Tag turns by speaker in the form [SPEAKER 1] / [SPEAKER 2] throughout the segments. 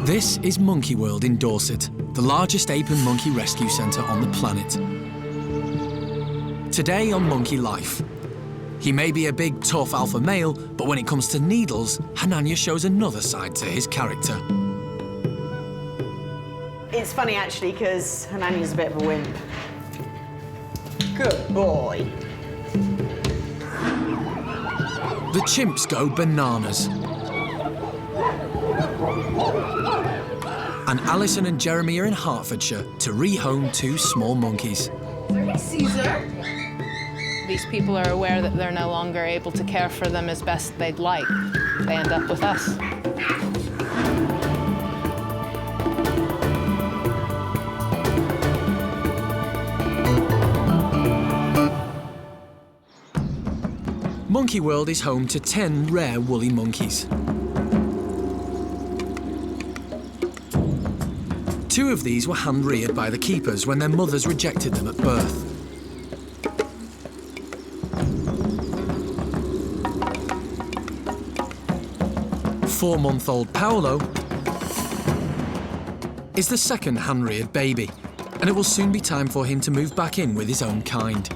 [SPEAKER 1] This is Monkey World in Dorset, the largest ape and monkey rescue centre on the planet. Today on Monkey Life. He may be a big, tough alpha male, but when it comes to needles, Hananya shows another side to his character.
[SPEAKER 2] It's funny, actually, because Hananya's a bit of a wimp. Good boy.
[SPEAKER 1] The chimps go bananas. And Alison and Jeremy are in Hertfordshire to rehome two small monkeys.
[SPEAKER 3] Caesar.
[SPEAKER 4] These people are aware that they're no longer able to care for them as best they'd like. They end up with us.
[SPEAKER 1] Monkey World is home to 10 rare woolly monkeys. 2 of these were hand-reared by the keepers when their mothers rejected them at birth. Four-month-old Paulo is the second hand-reared baby, and it will soon be time for him to move back in with his own kind.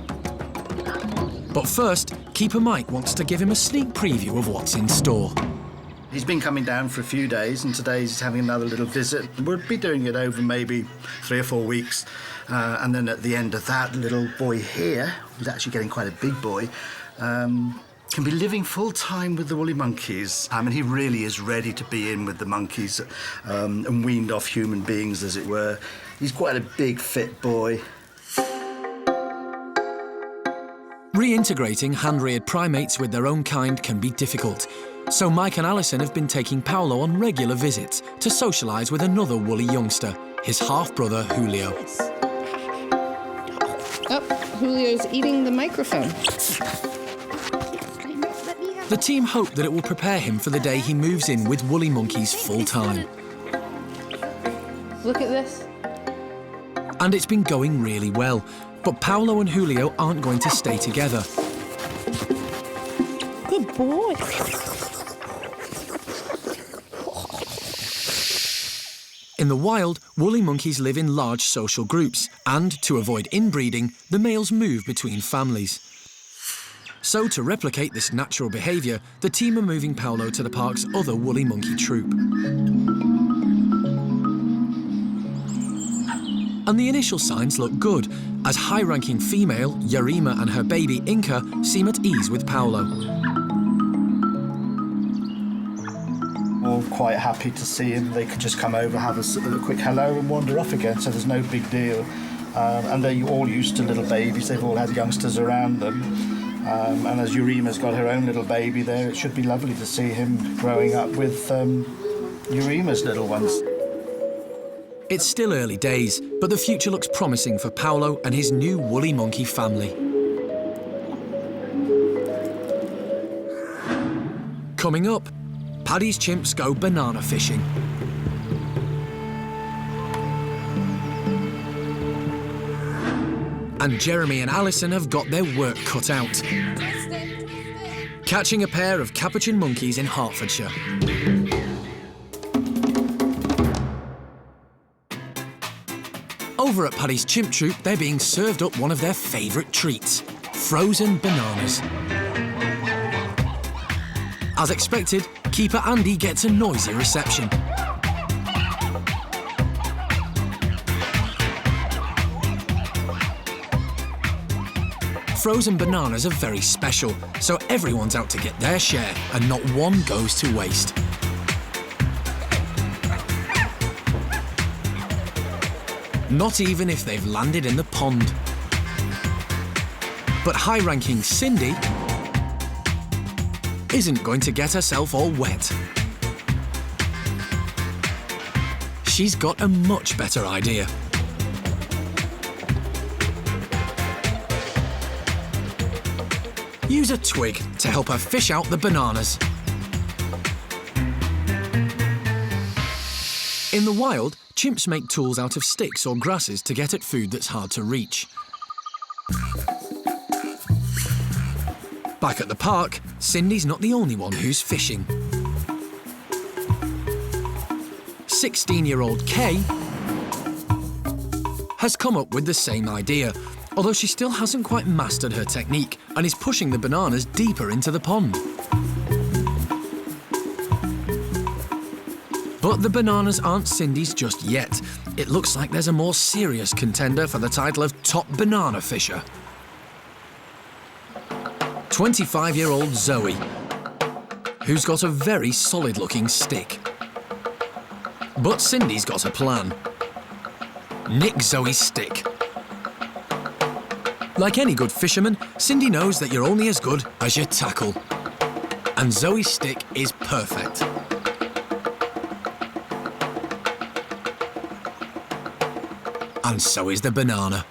[SPEAKER 1] But first, Keeper Mike wants to give him a sneak preview of what's in store.
[SPEAKER 5] He's been coming down for a few days, and today he's having another little visit. We'll be doing it over maybe 3 or 4 weeks, and then at the end of that, little boy here, who's actually getting quite a big boy, can be living full-time with the woolly monkeys. I mean, he really is ready to be in with the monkeys and weaned off human beings, as it were. He's quite a big, fit boy.
[SPEAKER 1] Reintegrating hand-reared primates with their own kind can be difficult, so Mike and Alison have been taking Paulo on regular visits to socialise with another woolly youngster, his half-brother Julio.
[SPEAKER 4] Oh, Julio's eating the microphone.
[SPEAKER 1] The team hope that it will prepare him for the day he moves in with woolly monkeys full-time.
[SPEAKER 4] Look at this.
[SPEAKER 1] And it's been going really well, but Paulo and Julio aren't going to stay together.
[SPEAKER 4] Good boy.
[SPEAKER 1] In the wild, woolly monkeys live in large social groups, and to avoid inbreeding, the males move between families. So, to replicate this natural behaviour, the team are moving Paulo to the park's other woolly monkey troop. And the initial signs look good, as high-ranking female, Yarima, and her baby, Inca, seem at ease with Paulo.
[SPEAKER 5] All quite happy to see him. They could just come over, have a quick hello and wander off again, so there's no big deal. And they're all used to little babies. They've all had youngsters around them. And as Yurima's got her own little baby there, it should be lovely to see him growing up with Yurima's little ones.
[SPEAKER 1] It's still early days, but the future looks promising for Paulo and his new woolly monkey family. Coming up, Paddy's chimps go banana fishing. And Jeremy and Alison have got their work cut out. Catching a pair of capuchin monkeys in Hertfordshire. Over at Paddy's chimp troop, they're being served up one of their favourite treats, frozen bananas. As expected, Keeper Andy gets a noisy reception. Frozen bananas are very special, so everyone's out to get their share and not one goes to waste. Not even if they've landed in the pond. But high-ranking Cindy isn't going to get herself all wet. She's got a much better idea. Use a twig to help her fish out the bananas. In the wild, chimps make tools out of sticks or grasses to get at food that's hard to reach. Back at the park, Cindy's not the only one who's fishing. 16-year-old Kay has come up with the same idea, although she still hasn't quite mastered her technique and is pushing the bananas deeper into the pond. But the bananas aren't Cindy's just yet. It looks like there's a more serious contender for the title of top banana fisher. 25-year-old Zoey, who's got a very solid-looking stick. But Cindy's got a plan. Nick Zoey's stick. Like any good fisherman, Cindy knows that you're only as good as your tackle. And Zoey's stick is perfect. And so is the banana.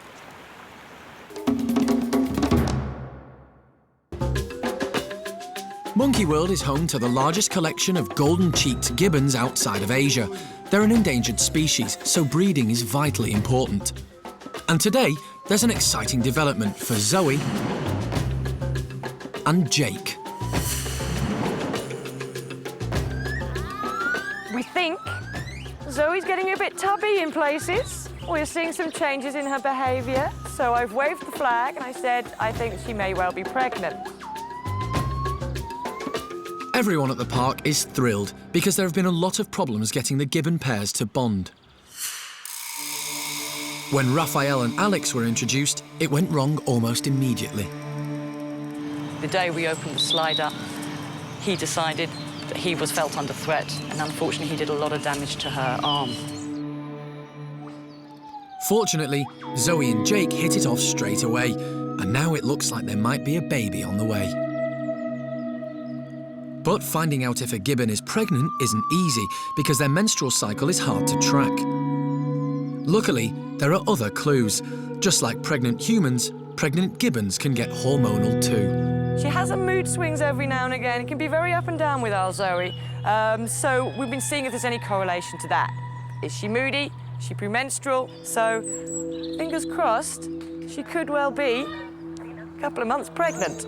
[SPEAKER 1] Monkey World is home to the largest collection of golden-cheeked gibbons outside of Asia. They're an endangered species, so breeding is vitally important. And today, there's an exciting development for Zoey and Jake.
[SPEAKER 3] We think Zoey's getting a bit tubby in places. We're seeing some changes in her behaviour, so I've waved the flag and I said I think she may well be pregnant.
[SPEAKER 1] Everyone at the park is thrilled because there have been a lot of problems getting the gibbon pairs to bond. When Raphael and Alex were introduced, it went wrong almost immediately.
[SPEAKER 6] The day we opened the slider, he decided that he was felt under threat, and unfortunately he did a lot of damage to her arm.
[SPEAKER 1] Fortunately, Zoey and Jake hit it off straight away, and now it looks like there might be a baby on the way. But finding out if a gibbon is pregnant isn't easy because their menstrual cycle is hard to track. Luckily, there are other clues. Just like pregnant humans, pregnant gibbons can get hormonal too.
[SPEAKER 3] She has some mood swings every now and again. It can be very up and down with our Zoey. So we've been seeing if there's any correlation to that. Is she moody? Is she premenstrual? So, fingers crossed, she could well be a couple of months pregnant.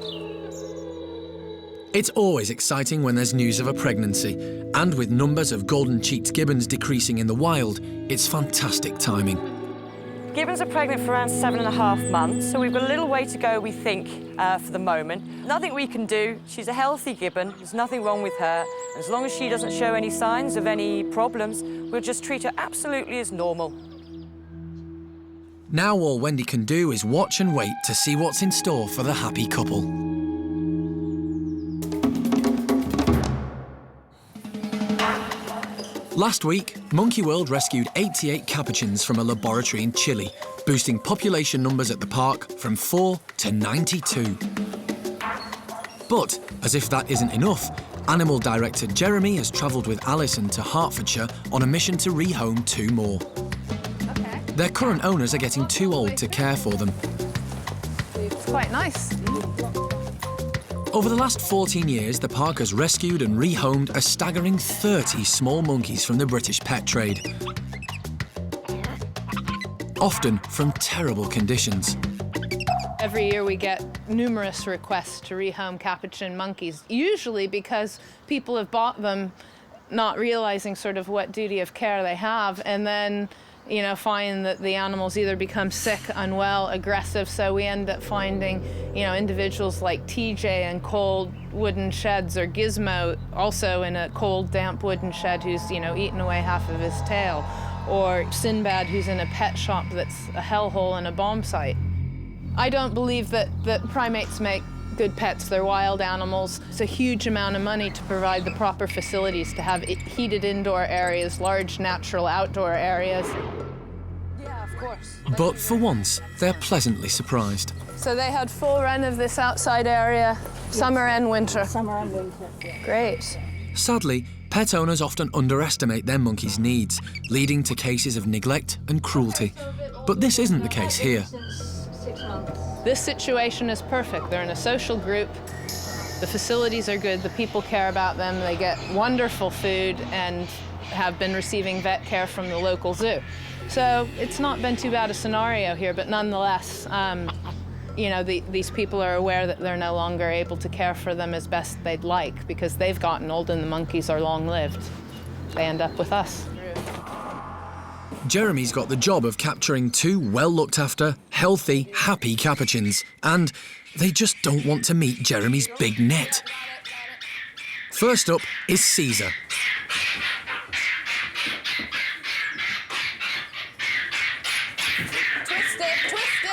[SPEAKER 1] It's always exciting when there's news of a pregnancy, and with numbers of golden-cheeked gibbons decreasing in the wild, it's fantastic timing.
[SPEAKER 3] Gibbons are pregnant for around 7.5 months, so we've got a little way to go, we think, for the moment. Nothing we can do. She's a healthy gibbon. There's nothing wrong with her. As long as she doesn't show any signs of any problems, we'll just treat her absolutely as normal.
[SPEAKER 1] Now all Wendy can do is watch and wait to see what's in store for the happy couple. Last week, Monkey World rescued 88 capuchins from a laboratory in Chile, boosting population numbers at the park from 4 to 92. But, as if that isn't enough, Animal Director Jeremy has travelled with Alison to Hertfordshire on a mission to rehome 2 more.
[SPEAKER 4] Okay.
[SPEAKER 1] Their current owners are getting too old to care for them.
[SPEAKER 4] It's quite nice.
[SPEAKER 1] Over the last 14 years, the park has rescued and rehomed a staggering 30 small monkeys from the British pet trade. Often from terrible conditions.
[SPEAKER 4] Every year we get numerous requests to rehome capuchin monkeys, usually because people have bought them not realizing sort of what duty of care they have, and then find that the animals either become sick, unwell, aggressive, so we end up finding, individuals like TJ in cold wooden sheds, or Gizmo also in a cold, damp wooden shed who's, eaten away half of his tail, or Sinbad who's in a pet shop that's a hellhole and a bomb site. I don't believe that primates make good pets. They're wild animals. It's a huge amount of money to provide the proper facilities, to have heated indoor areas, large natural outdoor areas. Yeah, of course.
[SPEAKER 1] But for once, they're pleasantly surprised.
[SPEAKER 4] So they had full run of this outside area, yes. Summer and winter?
[SPEAKER 7] Summer and winter, yeah.
[SPEAKER 4] Great.
[SPEAKER 1] Sadly, pet owners often underestimate their monkeys' needs, leading to cases of neglect and cruelty. But this isn't the case here.
[SPEAKER 4] This situation is perfect. They're in a social group. The facilities are good. The people care about them. They get wonderful food and have been receiving vet care from the local zoo. So it's not been too bad a scenario here, but nonetheless, these people are aware that they're no longer able to care for them as best they'd like because they've gotten old and the monkeys are long-lived. They end up with us.
[SPEAKER 1] Jeremy's got the job of capturing 2 well-looked-after, healthy, happy capuchins, and they just don't want to meet Jeremy's big net. First up is Caesar.
[SPEAKER 4] Twist it, twist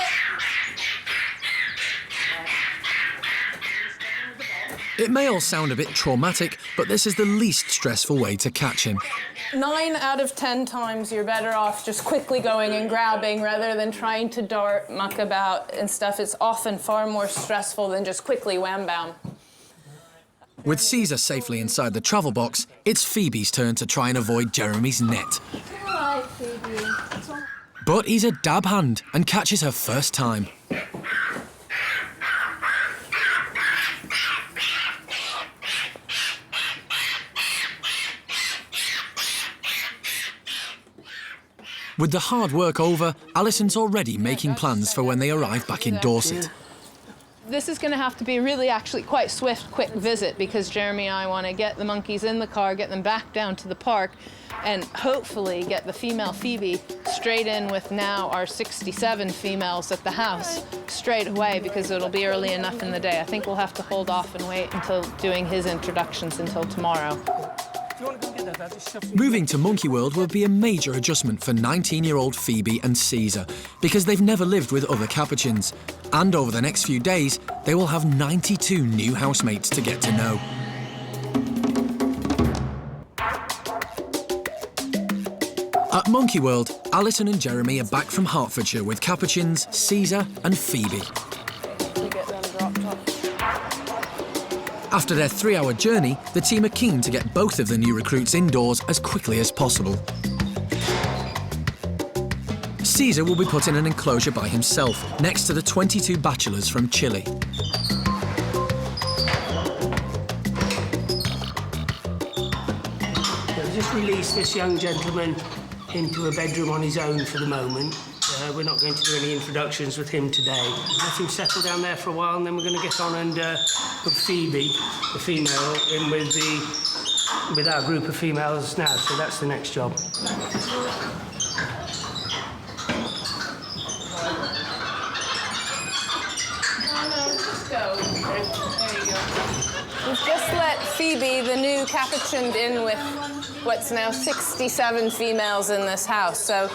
[SPEAKER 4] it.
[SPEAKER 1] It may all sound a bit traumatic, but this is the least stressful way to catch him.
[SPEAKER 4] 9 out of 10 times you're better off just quickly going and grabbing rather than trying to dart, muck about and stuff. It's often far more stressful than just quickly wham-bam.
[SPEAKER 1] With Caesar safely inside the travel box, it's Phoebe's turn to try and avoid Jeremy's net.
[SPEAKER 4] All right, Phoebe.
[SPEAKER 1] But he's a dab hand and catches her first time. With the hard work over, Alison's already making plans for when they arrive back in Dorset.
[SPEAKER 4] This is going to have to be a really actually quite swift, quick visit because Jeremy and I want to get the monkeys in the car, get them back down to the park, and hopefully get the female Phoebe straight in with now our 67 females at the house straight away because it'll be early enough in the day. I think we'll have to hold off and wait until doing his introductions until tomorrow.
[SPEAKER 1] Moving to Monkey World will be a major adjustment for 19-year-old Phoebe and Caesar because they've never lived with other capuchins. And over the next few days, they will have 92 new housemates to get to know. At Monkey World, Alison and Jeremy are back from Hertfordshire with Capuchins, Caesar and Phoebe. After their 3-hour journey, the team are keen to get both of the new recruits indoors as quickly as possible. Caesar will be put in an enclosure by himself, next to the 22 bachelors from Chile.
[SPEAKER 7] We'll just release this young gentleman into a bedroom on his own for the moment. We're not going to do any introductions with him today. Let him settle down there for a while, and then we're going to get on and put Phoebe, the female, in with our group of females now. So that's the next job.
[SPEAKER 4] We've just let Phoebe, the new capuchin, in with what's now 67 females in this house. So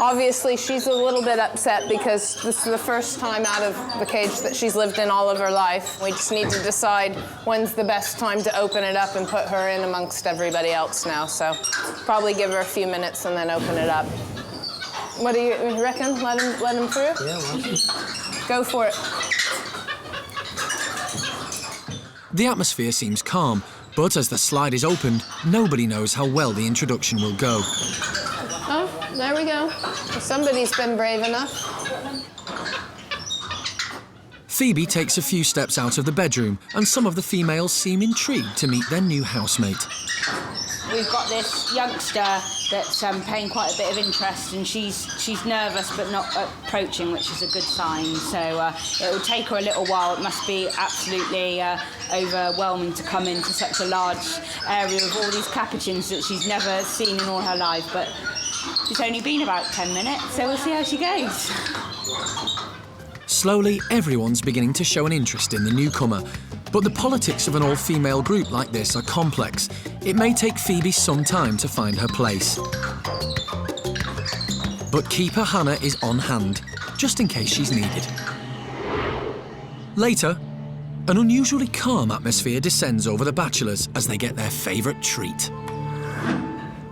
[SPEAKER 4] obviously she's a little bit upset because this is the first time out of the cage that she's lived in all of her life. We just need to decide when's the best time to open it up and put her in amongst everybody else now. So probably give her a few minutes and then open it up. What do you reckon? Let him through?
[SPEAKER 7] Yeah, well.
[SPEAKER 4] Go for it.
[SPEAKER 1] The atmosphere seems calm, but as the slide is opened, nobody knows how well the introduction will go.
[SPEAKER 4] Oh, there we go. Somebody's been brave enough.
[SPEAKER 1] Phoebe takes a few steps out of the bedroom, and some of the females seem intrigued to meet their new housemate.
[SPEAKER 8] We've got this youngster that's paying quite a bit of interest, and she's nervous but not approaching, which is a good sign. So it will take her a little while. It must be absolutely overwhelming to come into such a large area with all these capuchins that she's never seen in all her life. But it's only been about 10 minutes, so we'll see how she goes.
[SPEAKER 1] Slowly, everyone's beginning to show an interest in the newcomer. But the politics of an all-female group like this are complex. It may take Phoebe some time to find her place. But Keeper Hannah is on hand, just in case she's needed. Later, an unusually calm atmosphere descends over the Bachelors as they get their favourite treat.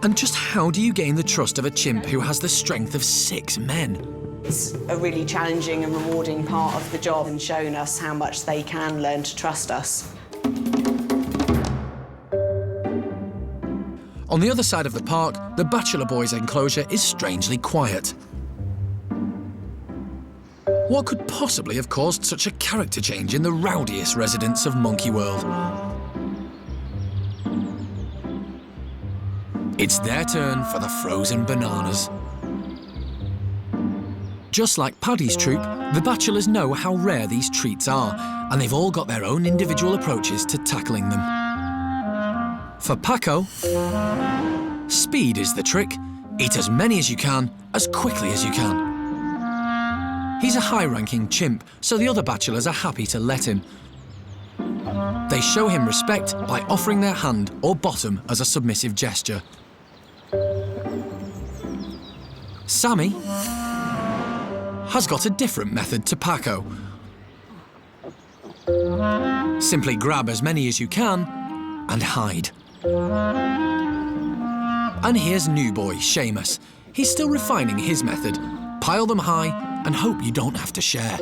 [SPEAKER 1] And just how do you gain the trust of a chimp who has the strength of 6 men?
[SPEAKER 2] It's a really challenging and rewarding part of the job and showing us how much they can learn to trust us.
[SPEAKER 1] On the other side of the park, the Bachelor Boys' enclosure is strangely quiet. What could possibly have caused such a character change in the rowdiest residents of Monkey World? It's their turn for the frozen bananas. Just like Paddy's troop, the Bachelors know how rare these treats are, and they've all got their own individual approaches to tackling them. For Paco, speed is the trick. Eat as many as you can, as quickly as you can. He's a high-ranking chimp, so the other bachelors are happy to let him. They show him respect by offering their hand or bottom as a submissive gesture. Sammy has got a different method to Paco. Simply grab as many as you can and hide. And here's new boy, Seamus. He's still refining his method. Pile them high and hope you don't have to share.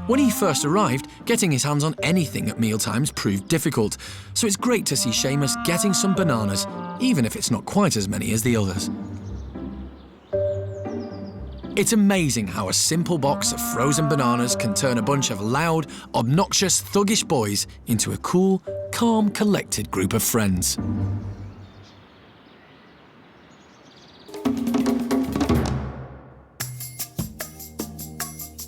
[SPEAKER 1] When he first arrived, getting his hands on anything at mealtimes proved difficult, so it's great to see Seamus getting some bananas, even if it's not quite as many as the others. It's amazing how a simple box of frozen bananas can turn a bunch of loud, obnoxious, thuggish boys into a cool, calm, collected group of friends.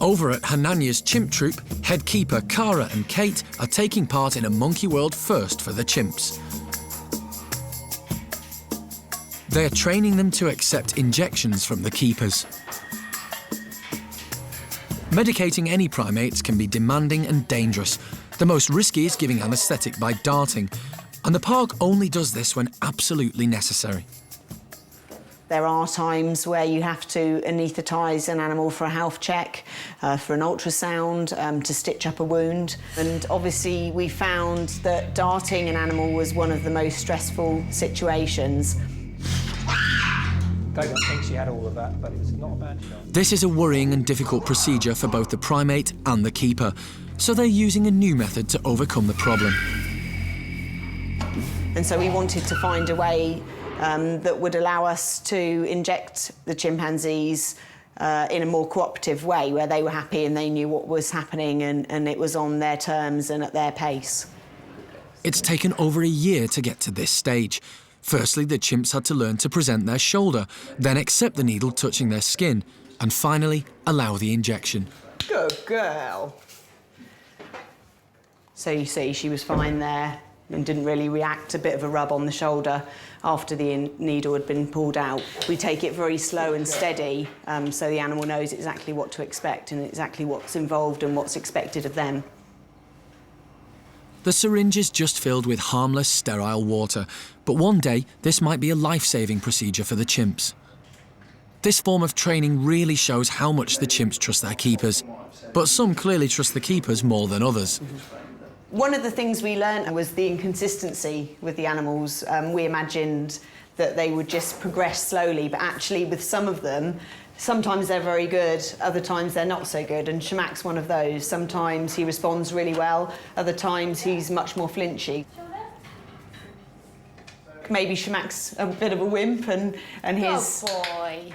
[SPEAKER 1] Over at Hananya's chimp troop, head keeper Cara and Kate are taking part in a monkey world first for the chimps. They are training them to accept injections from the keepers. Medicating any primates can be demanding and dangerous. The most risky is giving anaesthetic by darting, and the park only does this when absolutely necessary.
[SPEAKER 2] There are times where you have to anaesthetise an animal for a health check, for an ultrasound, to stitch up a wound. And obviously we found that darting an animal was one of the most stressful situations.
[SPEAKER 9] I don't think she had all of that, but it was not a bad shot.
[SPEAKER 1] This is a worrying and difficult procedure for both the primate and the keeper, so they're using a new method to overcome the problem.
[SPEAKER 2] And so we wanted to find a way that would allow us to inject the chimpanzees in a more cooperative way, where they were happy and they knew what was happening and it was on their terms and at their pace.
[SPEAKER 1] It's taken over a year to get to this stage. Firstly, the chimps had to learn to present their shoulder, then accept the needle touching their skin, and finally allow the injection.
[SPEAKER 2] Good girl. So you see, she was fine there and didn't really react. A bit of a rub on the shoulder after the needle had been pulled out. We take it very slow and steady, so the animal knows exactly what to expect and exactly what's involved and what's expected of them.
[SPEAKER 1] The syringe is just filled with harmless, sterile water, but one day this might be a life-saving procedure for the chimps. This form of training really shows how much the chimps trust their keepers, but some clearly trust the keepers more than others.
[SPEAKER 2] One of the things we learned was the inconsistency with the animals. We imagined that they would just progress slowly, but actually with some of them, sometimes they're very good, other times they're not so good, and Shamak's one of those. Sometimes he responds really well, other times he's much more flinchy. Maybe Shamak's a bit of a wimp and his...
[SPEAKER 8] Oh boy.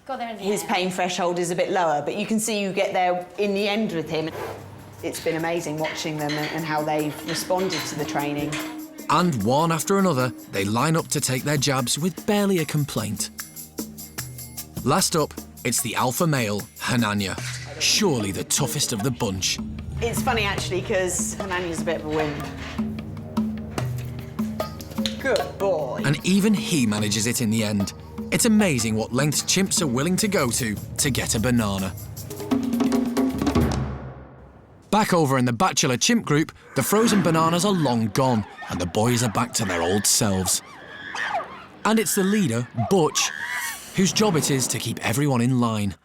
[SPEAKER 8] Got there in the
[SPEAKER 2] his
[SPEAKER 8] end.
[SPEAKER 2] pain threshold is a bit lower, but you can see you get there in the end with him. It's been amazing watching them and how they've responded to the training.
[SPEAKER 1] And one after another, they line up to take their jabs with barely a complaint. Last up, it's the alpha male, Hananya, surely the toughest of the bunch.
[SPEAKER 2] It's funny, actually, because Hananya's a bit of a wimp. Good boy.
[SPEAKER 1] And even he manages it in the end. It's amazing what lengths chimps are willing to go to get a banana. Back over in the Bachelor chimp group, the frozen bananas are long gone, and the boys are back to their old selves. And it's the leader, Butch, whose job it is to keep everyone in line.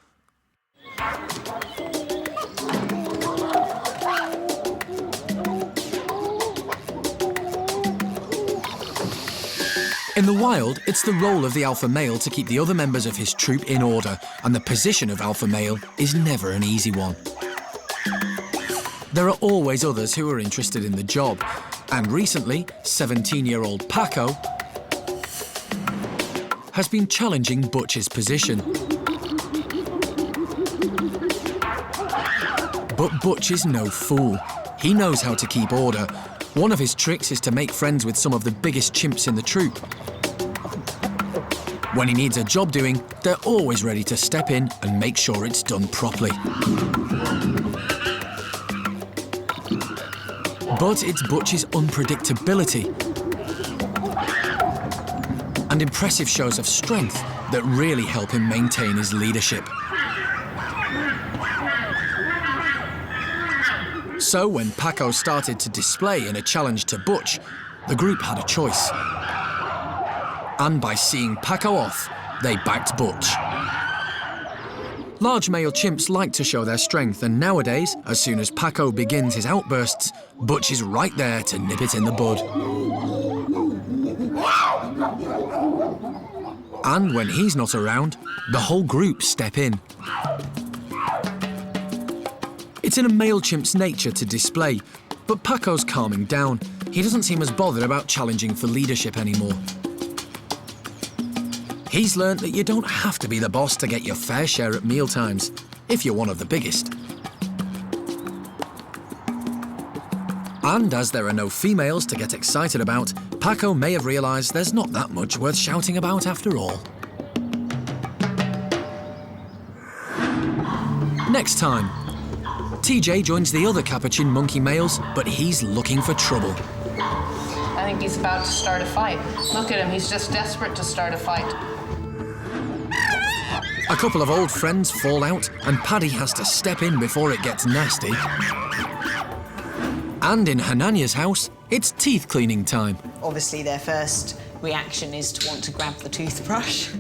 [SPEAKER 1] In the wild, it's the role of the alpha male to keep the other members of his troop in order, and the position of alpha male is never an easy one. There are always others who are interested in the job, and recently, 17-year-old Paco has been challenging Butch's position. But Butch is no fool. He knows how to keep order. One of his tricks is to make friends with some of the biggest chimps in the troop. When he needs a job doing, they're always ready to step in and make sure it's done properly. But it's Butch's unpredictability and impressive shows of strength that really help him maintain his leadership. So when Paco started to display in a challenge to Butch, the group had a choice. And by seeing Paco off, they backed Butch. Large male chimps like to show their strength, and nowadays, as soon as Paco begins his outbursts, Butch is right there to nip it in the bud. And when he's not around, the whole group step in. It's in a male chimp's nature to display, but Paco's calming down. He doesn't seem as bothered about challenging for leadership anymore. He's learnt that you don't have to be the boss to get your fair share at mealtimes, if you're one of the biggest. And as there are no females to get excited about, Paco may have realised there's not that much worth shouting about after all. Next time, TJ joins the other capuchin monkey males, but he's looking for trouble.
[SPEAKER 4] I think he's about to start a fight. Look at him, he's just desperate to start a fight.
[SPEAKER 1] A couple of old friends fall out, and Paddy has to step in before it gets nasty. And in Hananya's house, it's teeth cleaning time.
[SPEAKER 2] Obviously, their first reaction is to want to grab the toothbrush.